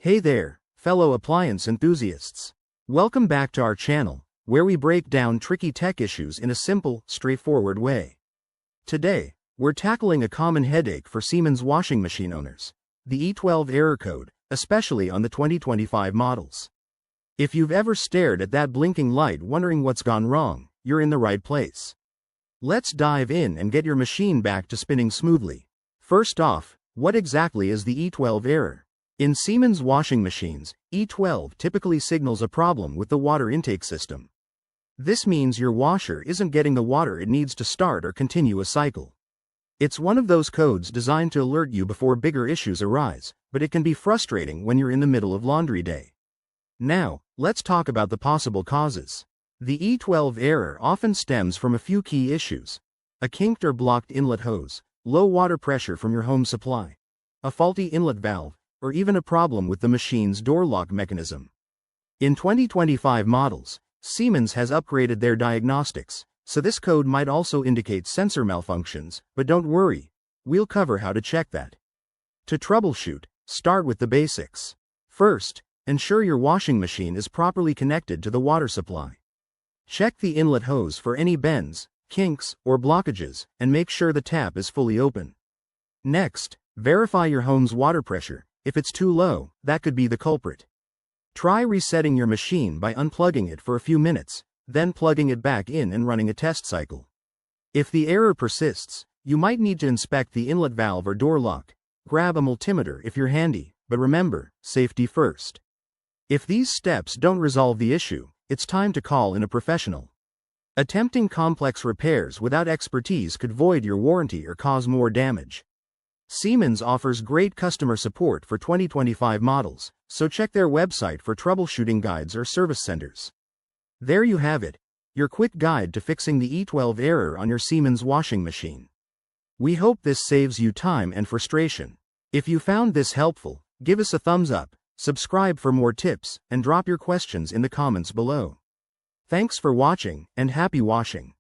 Hey there, fellow appliance enthusiasts. Welcome back to our channel, where we break down tricky tech issues in a simple, straightforward way. Today, we're tackling a common headache for Siemens washing machine owners, the E12 error code, especially on the 2025 models. If you've ever stared at that blinking light wondering what's gone wrong, you're in the right place. Let's dive in and get your machine back to spinning smoothly. First off, what exactly is the E12 error? In Siemens washing machines, E12 typically signals a problem with the water intake system. This means your washer isn't getting the water it needs to start or continue a cycle. It's one of those codes designed to alert you before bigger issues arise, but it can be frustrating when you're in the middle of laundry day. Now, let's talk about the possible causes. The E12 error often stems from a few key issues: a kinked or blocked inlet hose, low water pressure from your home supply, a faulty inlet valve, or even a problem with the machine's door lock mechanism. In 2025 models, Siemens has upgraded their diagnostics, so this code might also indicate sensor malfunctions, but don't worry, we'll cover how to check that. To troubleshoot, start with the basics. First, ensure your washing machine is properly connected to the water supply. Check the inlet hose for any bends, kinks, or blockages, and make sure the tap is fully open. Next, verify your home's water pressure. If it's too low, that could be the culprit. Try resetting your machine by unplugging it for a few minutes, then plugging it back in and running a test cycle. If the error persists, you might need to inspect the inlet valve or door lock. Grab a multimeter if you're handy, but remember, safety first. If these steps don't resolve the issue, it's time to call in a professional. Attempting complex repairs without expertise could void your warranty or cause more damage. Siemens offers great customer support for 2025 models, so check their website for troubleshooting guides or service centers. There you have it, your quick guide to fixing the E12 error on your Siemens washing machine. We hope this saves you time and frustration. If you found this helpful, give us a thumbs up, subscribe for more tips, and drop your questions in the comments below. Thanks for watching, and happy washing.